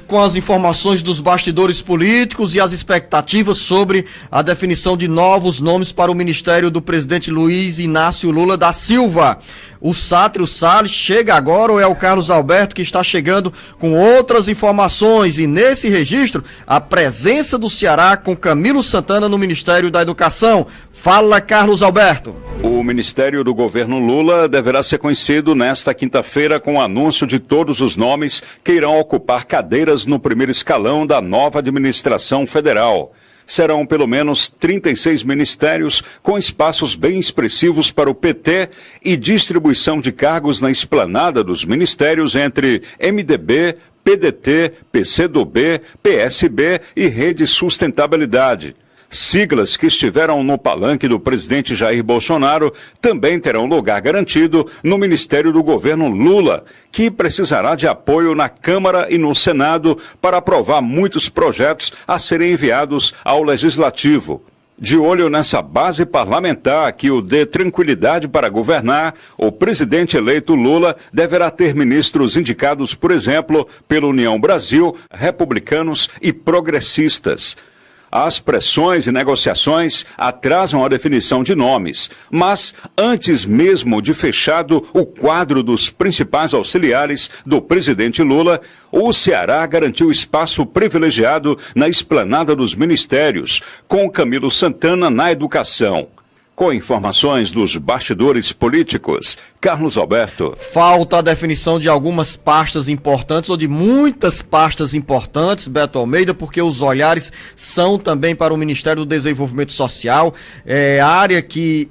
com as informações dos bastidores políticos e as expectativas sobre a definição de novos nomes para o ministério do presidente Luiz Inácio Lula da Silva. O Sátrio Salles chega agora ou é o Carlos Alberto que está chegando com outras informações? E nesse registro, a presença do Ceará com Camilo Santana no Ministério da Educação. Fala, Carlos Alberto. O Ministério do Governo Lula deverá ser conhecido nesta quinta-feira com o anúncio de todos os nomes que irão ocupar cadeiras no primeiro escalão da nova administração federal. Serão pelo menos 36 ministérios com espaços bem expressivos para o PT e distribuição de cargos na esplanada dos ministérios entre MDB, PDT, PCdoB, PSB e Rede Sustentabilidade. Siglas que estiveram no palanque do presidente Jair Bolsonaro também terão lugar garantido no Ministério do Governo Lula, que precisará de apoio na Câmara e no Senado para aprovar muitos projetos a serem enviados ao Legislativo. De olho nessa base parlamentar que o dê tranquilidade para governar, o presidente eleito Lula deverá ter ministros indicados, por exemplo, pela União Brasil, republicanos e progressistas. As pressões e negociações atrasam a definição de nomes, mas antes mesmo de fechado o quadro dos principais auxiliares do presidente Lula, o Ceará garantiu espaço privilegiado na esplanada dos ministérios, com Camilo Santana na educação. Com informações dos bastidores políticos, Carlos Alberto. Falta a definição de algumas pastas importantes, ou de muitas pastas importantes, Beto Almeida, porque os olhares são também para o Ministério do Desenvolvimento Social, área que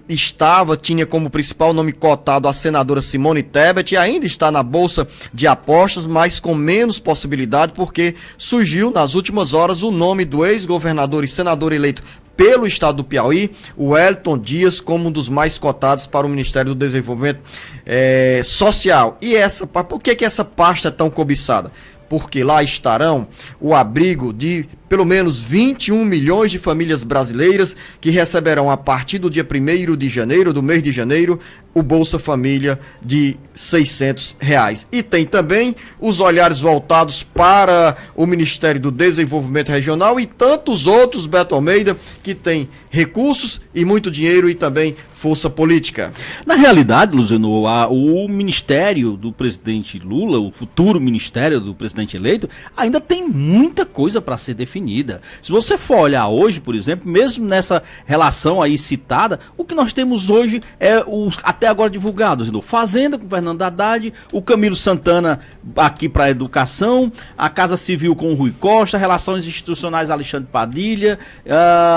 tinha como principal nome cotado a senadora Simone Tebet, e ainda está na Bolsa de Apostas, mas com menos possibilidade, porque surgiu nas últimas horas o nome do ex-governador e senador eleito pelo estado do Piauí, o Wellington Dias, como um dos mais cotados para o Ministério do Desenvolvimento Social. E por que essa pasta é tão cobiçada? Porque lá estarão o abrigo de pelo menos 21 milhões de famílias brasileiras que receberão a partir do dia 1º de janeiro, do mês de janeiro, o Bolsa Família de R$600. E tem também os olhares voltados para o Ministério do Desenvolvimento Regional e tantos outros, Beto Almeida, que tem recursos e muito dinheiro e também força política. Na realidade, Luziano, o Ministério do presidente Lula, o futuro Ministério do presidente eleito, ainda tem muita coisa para ser definida. Se você for olhar hoje, por exemplo, mesmo nessa relação aí citada, o que nós temos hoje é até agora divulgados, Fazenda com Fernando Haddad, o Camilo Santana aqui para a educação, a Casa Civil com o Rui Costa, Relações Institucionais Alexandre Padilha,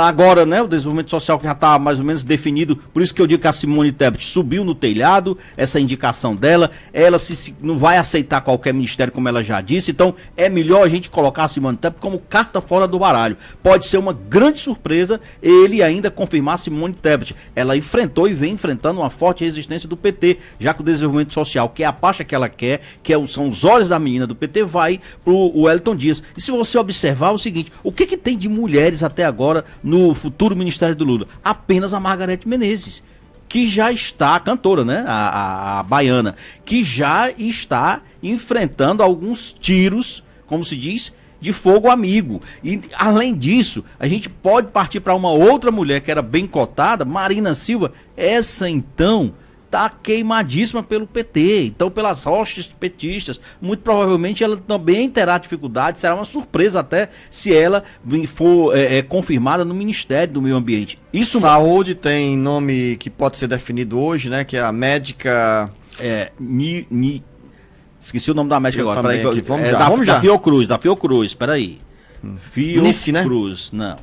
agora, o desenvolvimento social que já está mais ou menos definido, por isso que eu digo que a Simone Tebet subiu no telhado, essa indicação dela, ela não vai aceitar qualquer ministério, como ela já disse, então é melhor a gente colocar a Simone Tebet como carta fora do baralho. Pode ser uma grande surpresa ele ainda confirmar Simone Tebet. Ela enfrentou e vem enfrentando uma forte resistência do PT, já que o desenvolvimento social, que é a pasta que ela quer, são os olhos da menina do PT, vai pro Wellington Dias. E se você observar o seguinte, o que tem de mulheres até agora no futuro Ministério do Lula? Apenas a Margarete Menezes, que já está, a cantora, a baiana, que já está enfrentando alguns tiros, como se diz, de fogo amigo. E, além disso, a gente pode partir para uma outra mulher que era bem cotada, Marina Silva. Essa, então, está queimadíssima pelo PT, então pelas hostes petistas. Muito provavelmente ela também terá dificuldade, será uma surpresa até se ela for confirmada no Ministério do Meio Ambiente. Saúde tem nome que pode ser definido hoje, que é a médica... Esqueci o nome da médica agora. Peraí, vamos já. Da Fiocruz, peraí. Fiocruz, né?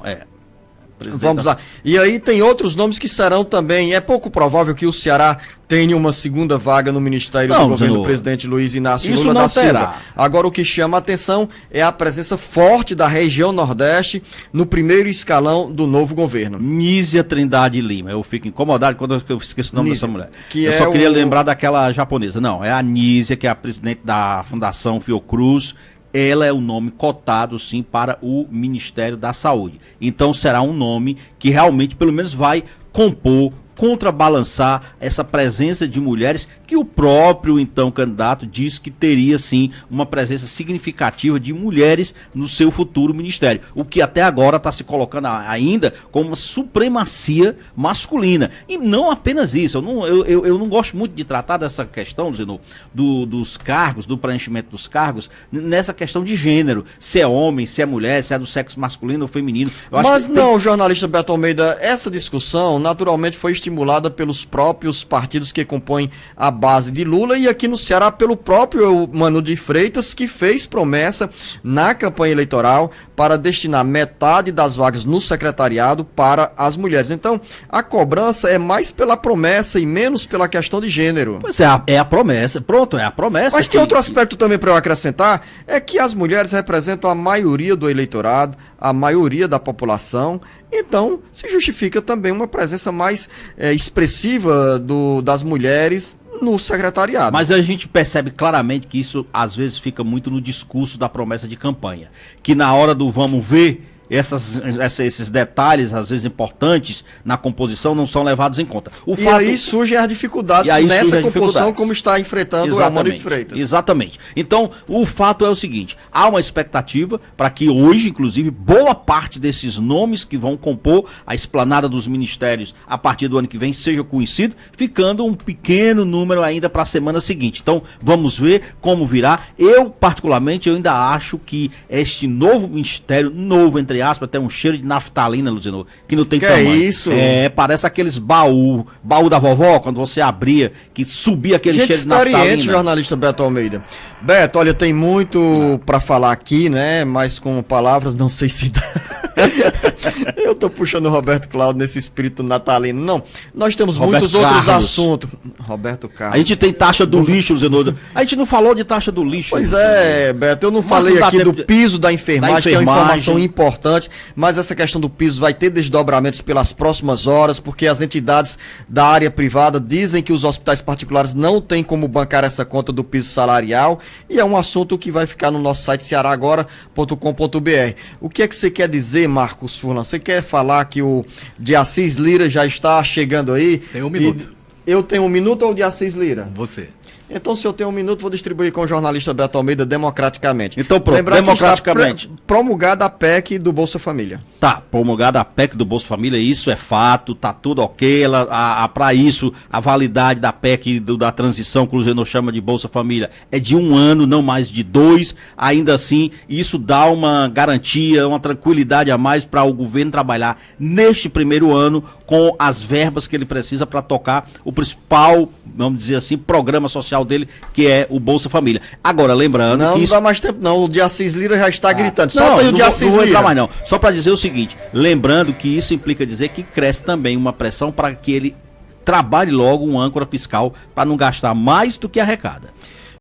Vamos lá. E aí tem outros nomes que serão também. É pouco provável que o Ceará tenha uma segunda vaga no Ministério do Governo do presidente Luiz Inácio Lula da Silva. Agora, o que chama a atenção é a presença forte da região Nordeste no primeiro escalão do novo governo. Nízia Trindade Lima. Eu fico incomodado quando eu esqueço o nome dessa mulher. Eu só queria lembrar daquela japonesa. Não, é a Nízia, que é a presidente da Fundação Fiocruz. Ela é o nome cotado, sim, para o Ministério da Saúde. Então será um nome que realmente, pelo menos, vai compor contrabalançar essa presença de mulheres que o próprio, então, candidato disse que teria, sim, uma presença significativa de mulheres no seu futuro ministério, o que até agora está se colocando ainda como uma supremacia masculina. E não apenas isso, eu não gosto muito de tratar dessa questão, Zeno, dos cargos, do preenchimento dos cargos, nessa questão de gênero, se é homem, se é mulher, se é do sexo masculino ou feminino. Mas não, jornalista Beto Almeida, essa discussão naturalmente foi estimulada pelos próprios partidos que compõem a base de Lula e aqui no Ceará pelo próprio Mano de Freitas, que fez promessa na campanha eleitoral para destinar metade das vagas no secretariado para as mulheres. Então, a cobrança é mais pela promessa e menos pela questão de gênero. Pois é a promessa, pronto, é a promessa. Mas tem outro aspecto também para eu acrescentar, é que as mulheres representam a maioria do eleitorado, a maioria da população, então se justifica também uma presença mais expressiva das mulheres no secretariado. Mas a gente percebe claramente que isso às vezes fica muito no discurso da promessa de campanha, que na hora do vamos ver, esses detalhes, às vezes importantes, na composição não são levados em conta. Aí surgem as dificuldades nessa composição, como está enfrentando o Mano de Freitas. Exatamente. Então, o fato é o seguinte, há uma expectativa para que hoje, inclusive, boa parte desses nomes que vão compor a esplanada dos ministérios a partir do ano que vem seja conhecido, ficando um pequeno número ainda para a semana seguinte. Então, vamos ver como virá. Eu, particularmente, eu ainda acho que este novo ministério, entre aspas, tem um cheiro de naftalina, Luciano, que não tem tamanho. É isso? Parece aqueles baú da vovó, quando você abria, que subia aquele cheiro de naftalina. Experiente, jornalista Beto Almeida. Beto, olha, tem muito para falar aqui, né, mas com palavras não sei se dá. Eu tô puxando o Roberto Cláudio nesse espírito natalino. Não, nós temos muitos outros assuntos. Roberto Carlos. A gente tem taxa do lixo, Luciano. A gente não falou de taxa do lixo. Pois é, Beto, eu não falei aqui do piso da enfermagem, que é uma informação importante, mas essa questão do piso vai ter desdobramentos pelas próximas horas, porque as entidades da área privada dizem que os hospitais particulares não têm como bancar essa conta do piso salarial, e é um assunto que vai ficar no nosso site cearagora.com.br. O que é que você quer dizer, Marcos Furlan? Você quer falar que o de Assis Lira já está chegando aí? Tem um minuto. Eu tenho um minuto ou o de Assis Lira? Você. Então, se eu tenho um minuto, vou distribuir com o jornalista Beto Almeida democraticamente. Então, pronto, democraticamente. Promulgada a PEC do Bolsa Família. Tá, promulgada a PEC do Bolsa Família, isso é fato, tá tudo ok. Para isso, a validade da PEC da transição, que o Luciano chama de Bolsa Família, é de 1 ano, não mais de 2. Ainda assim, isso dá uma garantia, uma tranquilidade a mais para o governo trabalhar neste primeiro ano com as verbas que ele precisa para tocar o principal, vamos dizer assim, programa social dele, que é o Bolsa Família. Agora, lembrando que não dá mais tempo não, o de Assis Lira já está gritando. Solta aí o de Assis Lira. Não vou entrar mais não. Só para dizer o seguinte, lembrando que isso implica dizer que cresce também uma pressão para que ele trabalhe logo um âncora fiscal para não gastar mais do que arrecada.